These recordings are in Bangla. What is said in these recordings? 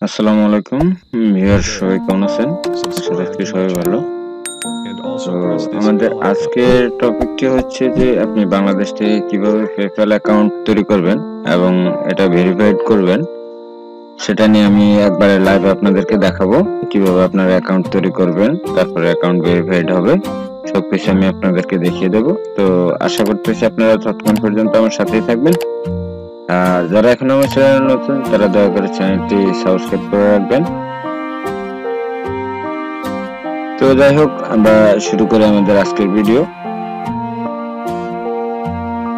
আসসালামু আলাইকুম ভিউয়ার, সবাই কেমন আছেন? আশা রাখছি সবাই ভালো। তো আমাদের আজকের টপিকটি হচ্ছে যে আপনি বাংলাদেশ থেকে কিভাবে পেপ্যাল অ্যাকাউন্ট তৈরি করবেন এবং এটা ভেরিফাইড করবেন, সেটা নিয়ে আমি একবারে লাইভ আপনাদেরকে দেখাবো কিভাবে আপনার অ্যাকাউন্ট তৈরি করবেন, তারপরে অ্যাকাউন্ট ভেরিফাইড হবে। সবকিছু আমি আপনাদেরকে দেখিয়ে দেবো। তো আশা করতেছি আপনারা ততক্ষণ পর্যন্ত আমার সাথেই থাকবেন। আর যারা এখন আমার চ্যানেল নতুন, তারা দয়া করে চ্যানেলটি সাবস্ক্রাইব করে রাখবেন। তো যাই হোক, আমরা শুরু করি আমাদের আজকের ভিডিও।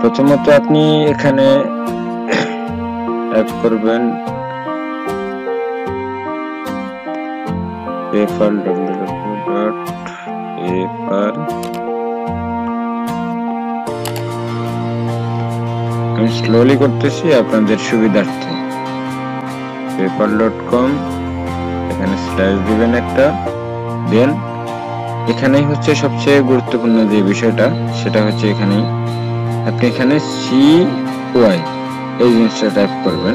প্রথমত আপনি এখানে টাইপ করবেন পেপ্যাল, www.paypal। আমি স্লোলি করতেছি আপনাদের সুবিধার্থে। paypal.com, এখানে স্ল্যাশ দিবেন একটা, দেন এখানেই হচ্ছে সবচেয়ে গুরুত্বপূর্ণ যে বিষয়টা, সেটা হচ্ছে এখানে আপনি এখানে CY এই জিনিসটা টাইপ করবেন।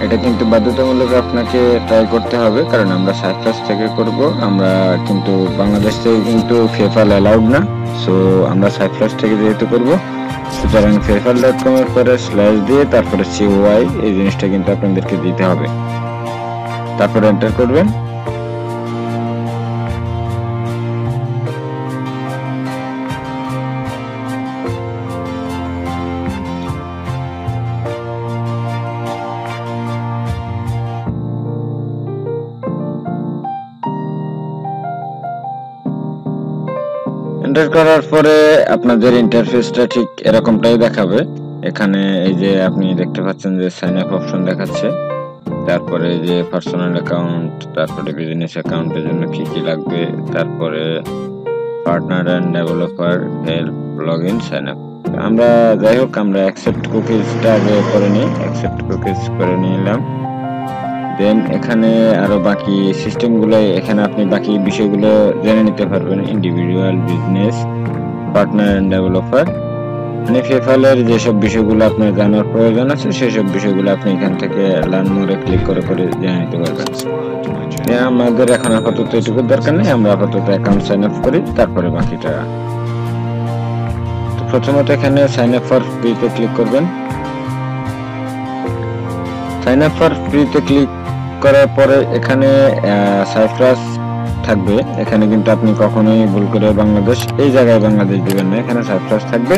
এটা কিন্তু বাধ্যতামূলক আপনাকে ট্রাই করতে হবে, কারণ আমরা সাইপ্রাস থেকে করব। আমরা কিন্তু বাংলাদেশ থেকে কিন্তু পেপ্যাল অ্যালাউড না। সো আমরা সাইপ্রাস থেকে যেহেতু করব, সুতরাং paypal.com এর পরে স্ল্যাশ দিয়ে তারপরে CY এই জিনিসটা কিন্তু আপনাদেরকে দিতে হবে। তারপরে এন্টার করবেন। এন্টার করার পরে আপনাদের ইন্টারফেসটা ঠিক এরকমটাই দেখাবে। এখানে এই যে আপনি দেখতে পাচ্ছেন যে সাইন আপ অপশন দেখাচ্ছে, তারপরে যে পার্সোনাল অ্যাকাউন্ট, তারপরে বিজনেস অ্যাকাউন্টের জন্য কি কি লাগবে, তারপরে partner and developer help, login, sign up. আমরা যাই হোক, আমরা অ্যাকসেপ্ট কুকিজটা আগে করে নিই। অ্যাকসেপ্ট কুকিজ করে নিলাম। দেন এখানে আরো বাকি সিস্টেমগুলো, এখানে আপনি বাকি বিষয়গুলো জেনে নিতে পারবেন। Individual, business, partner and developer, মানে পেপ্যালের যেসব বিষয়গুলো আপনার জানার প্রয়োজন আছে সেসব বিষয়গুলো আপনি এখান থেকে লার্ন মোরে ক্লিক করে করে জেনে নিতে পারবেন। আমাদের এখন আপাতত এটুকু দরকার নেই, আমরা আপাতত অ্যাকাউন্ট সাইন আপ করি, তারপরে বাকিটা। তো প্রথমত এখানে সাইন আপ ফর ফ্রিতে ক্লিক করবেন। সাইন আপ ফর ফ্রিতে ক্লিক করার পরে এখানে সাইপ্রাস থাকবে। এখানে কিন্তু আপনি কখনোই ভুল করে বাংলাদেশ এই জায়গায় বাংলাদেশ দিবেন না, এখানে সাইপ্রাস থাকবে।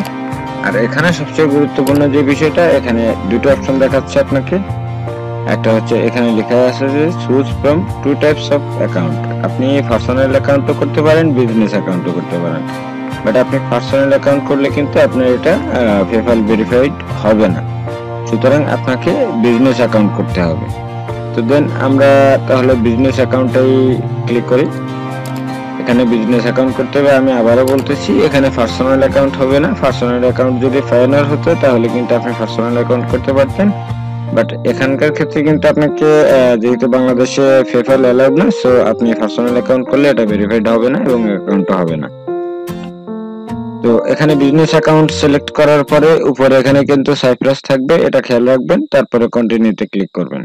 আর এখানে সবচেয়ে গুরুত্বপূর্ণ যে বিষয়টা, এখানে দুটো অপশন দেখাচ্ছে আপনাকে। একটা হচ্ছে এখানে লেখা আছে যে choose from two types of account. আপনি পার্সোনাল অ্যাকাউন্টও করতে পারেন, বিজনেস অ্যাকাউন্টও করতে পারেন। বাট আপনি পার্সোনাল অ্যাকাউন্ট করলে কিন্তু আপনার এটা পেপ্যাল ভেরিফাইড হবে না। সুতরাং আপনাকে বিজনেস অ্যাকাউন্ট করতে হবে। তো দেন আমরা তাহলে বিজনেস অ্যাকাউন্টেই ক্লিক করি। এখানে বিজনেস অ্যাকাউন্ট করতে হবে। আমি আবারও বলতেছি, এখানে পার্সোনাল অ্যাকাউন্ট হবে না। পার্সোনাল অ্যাকাউন্ট যদি ফাইনাল হতো তাহলে কিন্তু আপনি পার্সোনাল অ্যাকাউন্ট করতে পারতেন। বাট এখানকার ক্ষেত্রে কিন্তু আপনাকে যেহেতু বাংলাদেশে পেপ্যাল অ্যালাউড না, সো আপনি পার্সোনাল অ্যাকাউন্ট করলে এটা ভেরিফাইড হবে না এবং অ্যাকাউন্টও হবে না। তো এখানে বিজনেস অ্যাকাউন্ট সিলেক্ট করার পরে উপরে এখানে কিন্তু সাইপ্রাস থাকবে, এটা খেয়াল রাখবেন। তারপরে কন্টিনিউতে ক্লিক করবেন।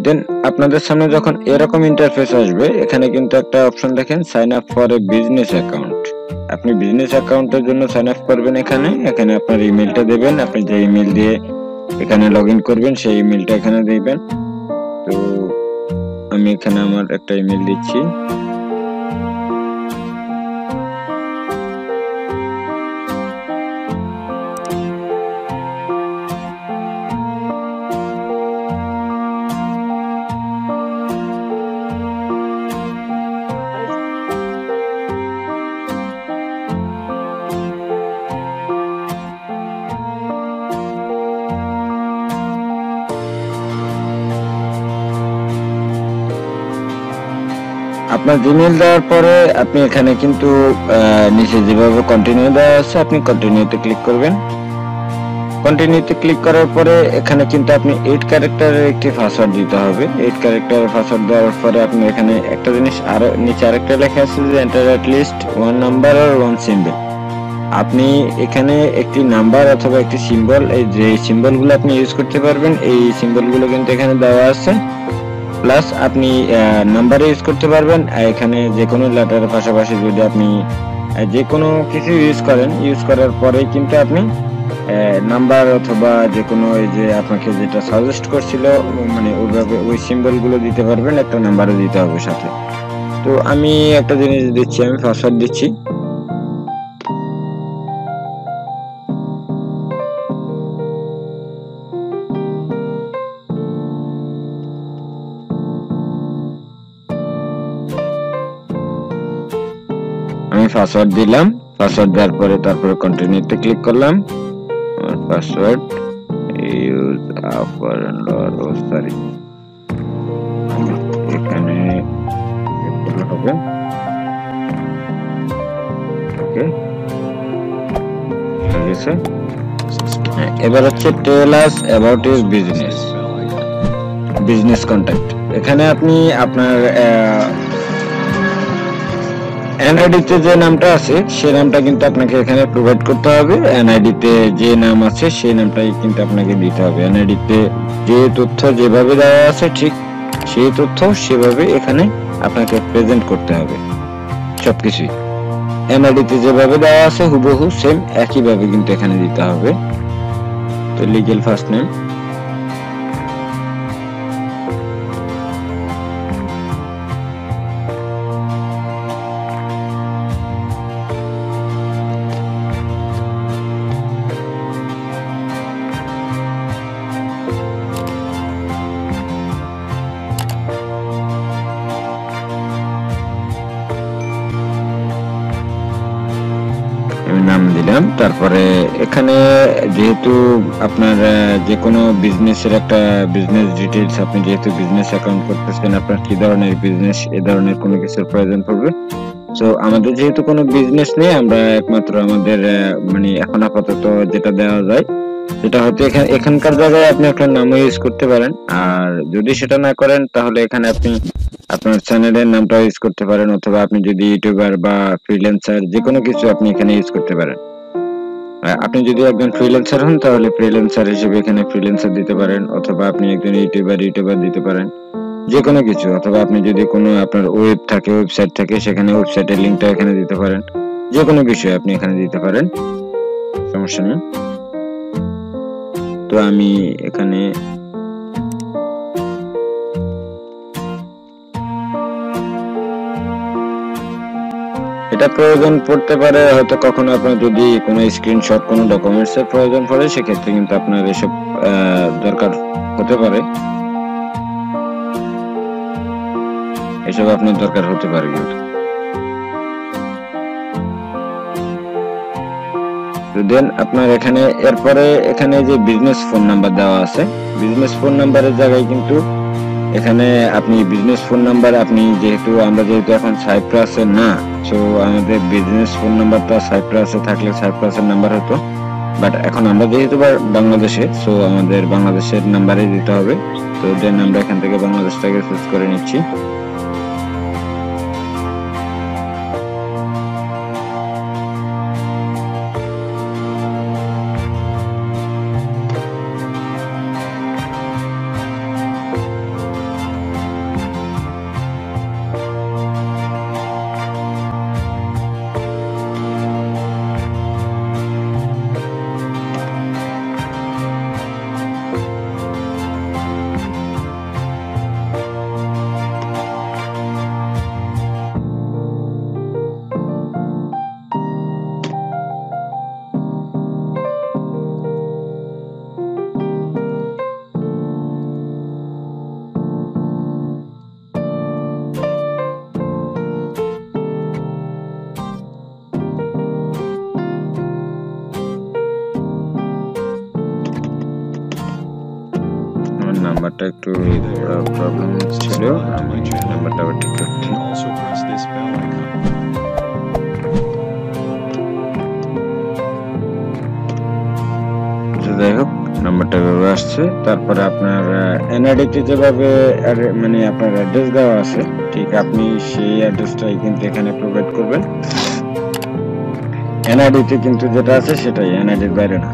দেন আপনাদের সামনে যখন এরকম ইন্টারফেস আসবে, এখানে কিন্তু একটা অপশন দেখেন, sign up for a business account. আপনি বিজনেস অ্যাকাউন্টের জন্য সাইন আপ করবেন। এখানে আপনার ইমেলটা দেবেন। আপনি যে ইমেল দিয়ে এখানে লগ ইন করবেন সেই ইমেলটা এখানে দিবেন। তো আমি এখানে আমার একটা ইমেল দিচ্ছি। আপনার জিমেল দেওয়ার পরে আপনি এখানে কিন্তু নিচে যেভাবে কন্টিনিউ দেওয়া আছে, আপনি কন্টিনিউতে ক্লিক করবেন। কন্টিনিউতে ক্লিক করার পরে এখানে কিন্তু আপনি 8 ক্যারেক্টারের একটি পাসওয়ার্ড দিতে হবে। 8 ক্যারেক্টারের পাসওয়ার্ড দেওয়ার পরে আপনি এখানে একটা জিনিস আর নিচে আরেকটা লেখা আছে যে enter at least 1 number or 1 symbol. আপনি এখানে একটি নাম্বার অথবা একটি সিম্বল, এই যে সিম্বলগুলো আপনি ইউজ করতে পারবেন, এই সিম্বলগুলো কিন্তু এখানে দেওয়া আছে। প্লাস আপনি নাম্বার ইউজ করতে পারবেন। এখানে যে কোনো লেটারের পাশাপাশি যদি আপনি যে কোনো কিছু ইউজ করেন, ইউজ করার পরে কিন্তু আপনি নাম্বার অথবা যে কোনো এই যে আপনাকে যেটা সাজেস্ট করছিল মানে ওইভাবে ওই সিম্বলগুলো দিতে পারবেন, একটা নাম্বারও দিতে হবে সাথে। তো আমি একটা জিনিস দিচ্ছি, আমি পাসওয়ার্ড দিচ্ছি। আমি পাসওয়ার্ড দিলাম, পাসওয়ার্ড দেওয়ার পরে তারপরে কন্টিনিউতে ক্লিক করলাম। আমার পাসওয়ার্ড ইউজ আফার ও সরি এখানে হবে। ওকে ঠিক আছে। এবার হচ্ছে tell us about your business contact. এখানে আপনি আপনার এনআইডিতে যে নামটা আছে সেই নামটা কিন্তু আপনাকে এখানে প্রোভাইড করতে হবে। এনআইডিতে যে নাম আছে সেই নামটাই কিন্তু আপনাকে দিতে হবে। এনআইডিতে যে তথ্য যেভাবে দেওয়া আছে ঠিক সেই তথ্য সেভাবে এখানে আপনাকে প্রেজেন্ট করতে হবে সবকিছুই। এনআইডিতে যেভাবে দেওয়া আছে হুবহু সেম একইভাবে কিন্তু এখানে দিতে হবে। তো লিগ্যাল ফার্স্ট নেম, নাম দিলাম। তারপরে এখানে যেহেতু আপনার যে কোনো বিজনেসের একটা বিজনেস ডিটেইলস, আপনি যেহেতু বিজনেস অ্যাকাউন্ট করতেছেন, আপনার কি ধরনের বিজনেস এ ধরনের কোনো কিছুর প্রয়োজন পড়বে। তো আমাদের যেহেতু কোনো বিজনেস নেই, আমরা একমাত্র আমাদের মানে এখন আপাতত যেটা দেওয়া যায় সেটা হচ্ছে এখানকার জায়গায় আপনি আপনার নামও ইউজ করতে পারেন। আর যদি সেটা না করেন তাহলে এখানে আপনি আপনার চ্যানেলের নামটা ইউজ করতে পারেন, অথবা আপনি যদি ইউটিউবার বা ফ্রিল্যান্সার যে কোনো কিছু আপনি এখানে ইউজ করতে পারেন। আপনি যদি একজন ফ্রিল্যান্সার হন তাহলে ফ্রিল্যান্সার হিসেবে এখানে ফ্রিল্যান্সার দিতে পারেন, অথবা আপনি একজন ইউটিউবার দিতে পারেন, যে কোনো কিছু। অথবা আপনি যদি কোনো আপনার ওয়েবসাইট থাকে সেখানে ওয়েবসাইটের লিংকটা এখানে দিতে পারেন। যে কোনো বিষয় আপনি এখানে দিতে পারেন, সমস্যা নেই। তো আমি এখানে এটা প্রয়োজন পড়তে পারে হয়তো কখনো আপনার যদি কোনো স্ক্রিনশট কোনো ডকুমেন্টস এর প্রয়োজন পড়ে, সেক্ষেত্রে কিন্তু আপনার এসব দরকার হতে পারে, এসব আপনার দরকার হতে পারে। কিন্তু দেন আপনার এখানে এরপরে এখানে যে বিজনেস ফোন নাম্বার দেওয়া আছে, বিজনেস ফোন নাম্বারের জায়গায় কিন্তু এখানে আপনি বিজনেস ফোন নাম্বার, আপনি যেহেতু এখন সাইপ্রাসে না, সো আমাদের বিজনেস ফোন নাম্বারটা সাইপ্রাসে থাকলে সাইপ্রাসের নাম্বার হতো, বাট এখন আমরা যেহেতু বাংলাদেশে, সো আমাদের বাংলাদেশের নাম্বারই দিতে হবে। তো দেন আমরা এখান থেকে বাংলাদেশটাকে চুজ করে নিচ্ছি। নাম্বারটা একটু প্রবলেম ছিল, আমি নাম্বারটা আবার ঠিক করছি। যাই হোক, আসছে। তারপরে আপনার এনআইডি তে যেভাবে মানে আপনার অ্যাড্রেস দেওয়া আছে, ঠিক আপনি সেই অ্যাড্রেসটাই কিন্তু এখানে প্রোভাইড করবেন। এনআইডি তে কিন্তু যেটা আছে সেটাই, এনআইডির বাইরে না।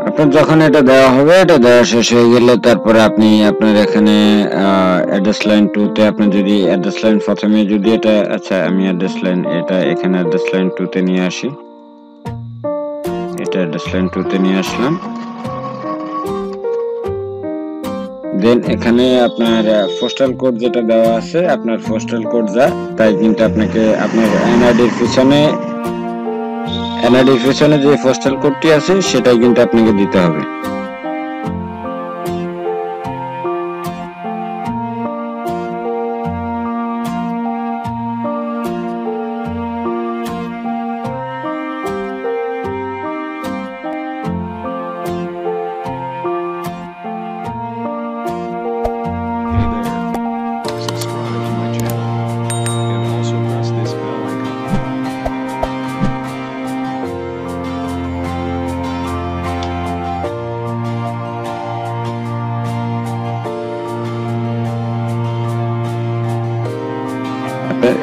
আপনার যখন এটা দেওয়া হবে, এটা দেওয়া শেষ হয়ে গেলে তারপরে আপনি আপনার এখানে অ্যাড্রেস লাইন 2 তে আপনি যদি অ্যাড্রেস লাইন প্রথমে যদি এটা, আচ্ছা আমি অ্যাড্রেস লাইন এটা এখানে অ্যাড্রেস লাইন 2 তে নিয়ে আসি। এটা অ্যাড্রেস লাইন 2 তে নিয়ে আসলাম। দেন এখানে আপনার পোস্টাল কোড যেটা দেওয়া আছে, আপনার পোস্টাল কোড যা, তাই কিন্তু আপনাকে আপনার এনআইডির পিছনে যে পোস্টাল কোডটি আছে সেটাই কিন্তু আপনাকে দিতে হবে।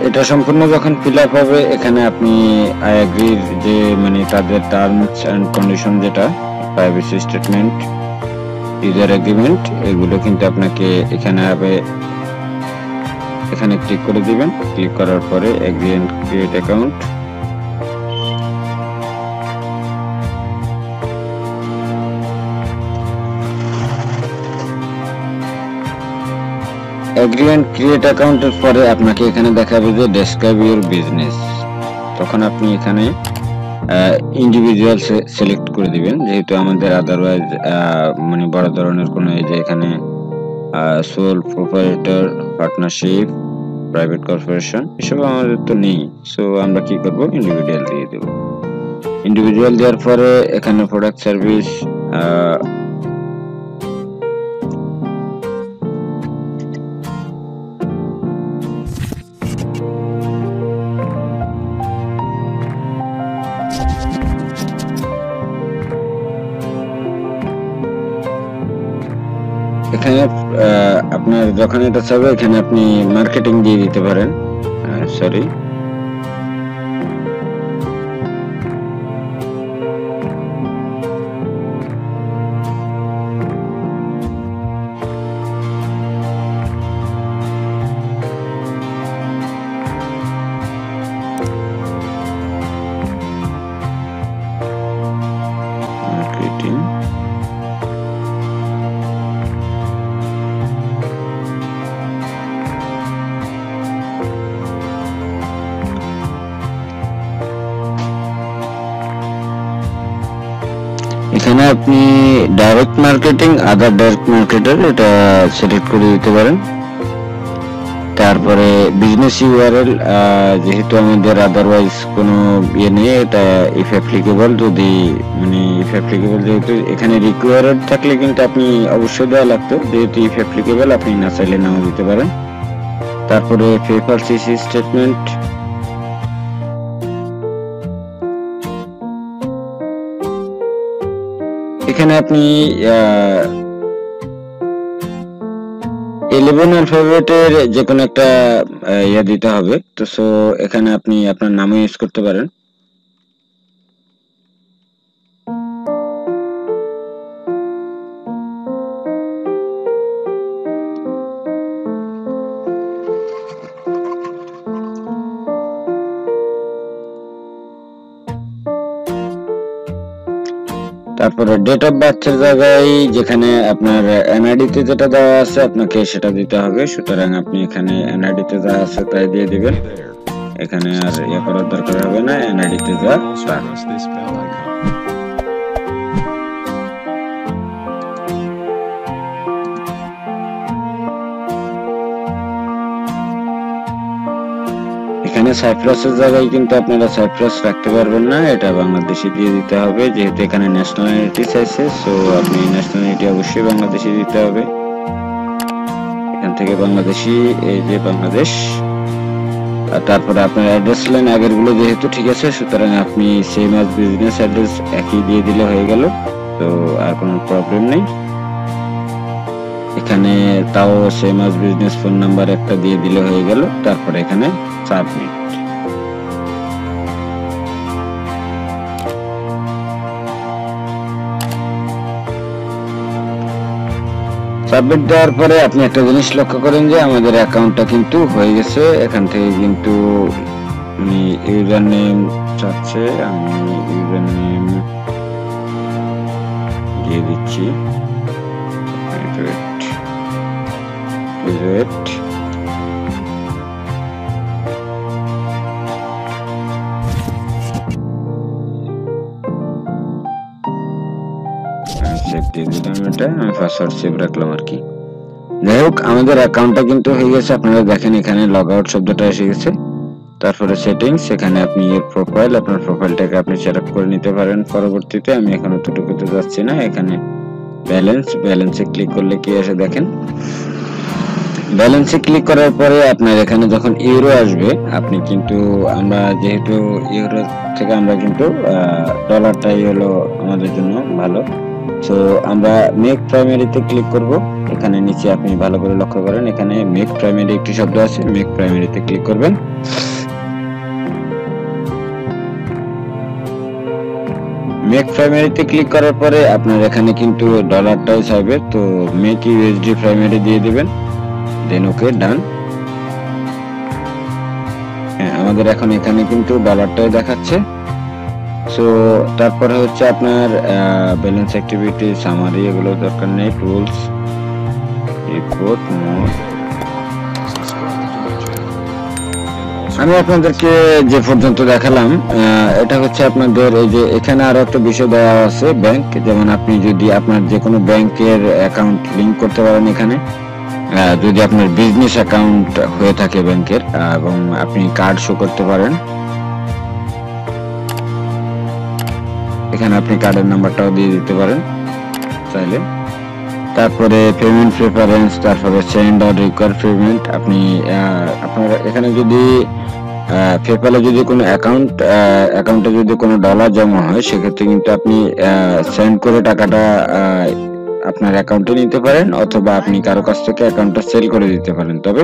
এটা সম্পূর্ণ যখন ফিল আপ হবে, এখানে আপনি আই এগ্রির যে মানে তাদের টার্মস এন্ড কন্ডিশন যেটা প্রাইভেসি স্টেটমেন্ট, ইউজার এগ্রিমেন্ট, এগুলো কিন্তু আপনাকে এখানে ক্লিক করে দিবেন। ক্লিক করার পরে agree and create account, agree and create অ্যাকাউন্টের পরে আপনাকে এখানে দেখাবে যে ডেসক্রাইব ইউর বিজনেস। তখন আপনি এখানে ইন্ডিভিজুয়াল সিলেক্ট করে দিবেন, যেহেতু আমাদের আদারওয়াইজ মানে বড় ধরনের কোনো এই যে এখানে sole proprietor, partnership, private corporation এসব আমাদের তো নেই। সো আমরা কি করব, ইন্ডিভিজুয়াল দিয়ে দেব। ইন্ডিভিজুয়াল দেওয়ার পরে এখানে প্রোডাক্ট সার্ভিস, এখানে আপনার যখন এটা চাবে এখানে আপনি মার্কেটিং দিয়ে দিতে পারেন। সরি, মার্কেটিং, এখানে আপনি ডাইরেক্ট মার্কেটিং, আদার ডাইরেক্ট মার্কেটার এটা সিলেক্ট করে দিতে পারেন। তারপরে বিজনেস ইউআরএল, যেহেতু আমাদের আদারওয়াইজ কোনো ইয়ে নেই, এটা ইফ অ্যাপ্লিকেবল, যদি মানে ইফ অ্যাপ্লিকেবল যেহেতু এখানে রিকোয়ার্ড থাকলে কিন্তু আপনি অবশ্যই দেওয়া লাগতো, যেহেতু ইফ অ্যাপ্লিকেবল আপনি না চাইলে নাও দিতে পারেন। তারপরে পেপার সিসি স্টেটমেন্ট, এখানে আপনি 11 অ্যালফাবেটের যে কোনো একটা ইয়া দিতে হবে। তো সো এখানে আপনি আপনার নামও ইউজ করতে পারেন। তারপরে ডেট অফ বার্থের জায়গায় যেখানে আপনার এনআইডি তে যেটা দেওয়া আছে আপনাকে সেটা দিতে হবে। সুতরাং আপনি এখানে এনআইডি তে যা আছে তাই দিয়ে দিবেন। এখানে আর ইয়ে করার দরকার হবে না, এনআইডি তে যা তা। এখানে সাইপ্রাসের জায়গায় কিন্তু আপনারা সাইপ্রাস রাখতে পারবেন না, এটা বাংলাদেশি দিয়ে দিতে হবে, যেহেতু এখানে ন্যাশনালিটি চাইছে। সো আপনি ন্যাশনালিটি অবশ্যই বাংলাদেশি দিতে হবে। এখান থেকে বাংলাদেশি, এই যে বাংলাদেশ। আর তারপরে আপনার অ্যাড্রেস লাইন আগের গুলো যেহেতু ঠিক আছে, সুতরাং আপনি সেম অ্যাজ বিজনেস অ্যাড্রেস একই দিয়ে দিলে হয়ে গেল। তো আর কোনো প্রবলেম নেই। এখানে তাও same as business phone number একটা দিয়ে দিলে হয়ে গেল। তারপরে এখানে সাবমিট। সাবমিট দেওয়ার পরে আপনি একটা জিনিস লক্ষ্য করেন যে আমাদের অ্যাকাউন্টটা কিন্তু হয়ে গেছে। এখান থেকে কিন্তু ইউজার নেম চাচ্ছে, আমি ইউজার নেম দিয়ে দিচ্ছি। আমি পাসওয়ার্ড সেভ রাখলাম আর কি। যাই হোক, আমাদের অ্যাকাউন্টটা কিন্তু হয়ে গেছে। আপনারা দেখেন এখানে লগ আউট শব্দটা এসে গেছে। তারপরে সেটিংস, এখানে আপনি এর প্রোফাইল, আপনার প্রোফাইলটাকে আপনি সেট আপ করে নিতে পারেন পরবর্তীতে। আমি এখন অতটুকুতে যাচ্ছি না। এখানে ব্যালেন্সে ক্লিক করলে কি আসে দেখেন। ব্যালেন্সে ক্লিক করার পরে আপনার এখানে যখন ইউরো আসবে, আপনি কিন্তু আমরা যেহেতু ইউরো থেকে আমরা কিন্তু ডলারটাই হলো আমাদের জন্য ভালো। সো আমরা মেক প্রাইমারিতে ক্লিক করব। এখানে নিচে আপনি ভালো করে লক্ষ্য করেন, এখানে মেক প্রাইমারি একটি শব্দ আছে, মেক প্রাইমারিতে ক্লিক করবেন। মেক প্রাইমারিতে ক্লিক করার পরে আপনার এখানে কিন্তু ডলারটাই চাইবে, তো মেক ইউএসডি প্রাইমারি দিয়ে দিবেন, দেন ওকে ডান। আমাদের এখন এখানে কিন্তু ডলারটাই দেখাচ্ছে। সো তারপরে হচ্ছে আপনার ব্যালেন্স অ্যাক্টিভিটি, সামারি, এগুলো দরকার নেই। Tools, report, mode. আমি আপনাদেরকে যে পর্যন্ত দেখালাম এটা হচ্ছে আপনাদের এই যে এখানে আরো একটা বিষয় দেওয়া আছে ব্যাংক। যেমন আপনি যদি আপনার যে কোনো ব্যাংকের অ্যাকাউন্ট লিংক করতে পারেন এখানে, যদি আপনার বিজনেস অ্যাকাউন্ট হয়ে থাকে ব্যাংকের, এবং আপনি কার্ড শো করতে পারেন। এখানে আপনি কার্ডের নাম্বারটাও দিয়ে দিতে পারেন চাইলে। তারপরে পেমেন্ট প্রেফারেন্স, তারপরে সেন্ড অর রিকোয়ার পেমেন্ট। আপনি আপনার এখানে যদি পেপ্যালে যদি কোনো অ্যাকাউন্টে যদি কোনো ডলার জমা হয়, সেক্ষেত্রে কিন্তু আপনি সেন্ড করে টাকাটা আপনার অ্যাকাউন্টে নিতে পারেন, অথবা আপনি কারো কাছ থেকে অ্যাকাউন্টটা সেল করে দিতে পারেন। তবে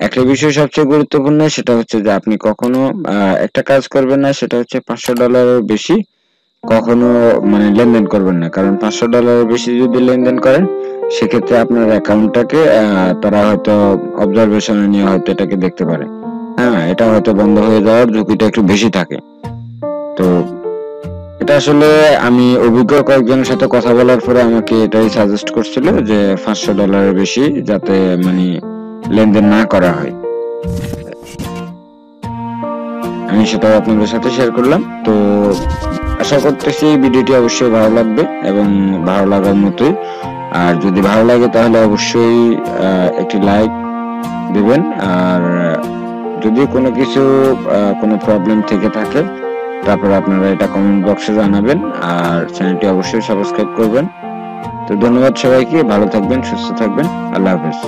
একটা বিষয় সবচেয়ে গুরুত্বপূর্ণ, সেটা হচ্ছে যে আপনি কখনো একটা কাজ করবেন না, সেটা হচ্ছে $500 বেশি কখনো লেনদেন করবেন না। কারণ $500 বেশি যদি লেনদেন করেন, সেক্ষেত্রে আপনার অ্যাকাউন্টটাকে তারা হয়তো অবজারভেশনে নিয়ে হয়তো এটাকে দেখতে পারে। হ্যাঁ, এটা হয়তো বন্ধ হয়ে যাওয়ার ঝুঁকিটা একটু বেশি থাকে। তো এটা আসলে আমি অভিজ্ঞ কয়েকজনের সাথে কথা বলার পরে আমাকে এটাই সাজেস্ট করছিল যে $500 বেশি যাতে লেনদেন না করা হয়। আমি সেটাও আপনাদের সাথে শেয়ার করলাম। তো আশা করতেছি ভিডিওটি অবশ্যই ভালো লাগবে এবং ভালো লাগার মতোই। আর যদি ভালো লাগে তাহলে অবশ্যই একটি লাইক দিবেন। আর যদি কোনো কিছু কোনো প্রবলেম থেকে থাকে, তারপর আপনারা এটা কমেন্ট বক্সে জানাবেন। আর চ্যানেলটি অবশ্যই সাবস্ক্রাইব করবেন। তো ধন্যবাদ সবাইকে, ভালো থাকবেন, সুস্থ থাকবেন, আল্লাহ হাফেজ।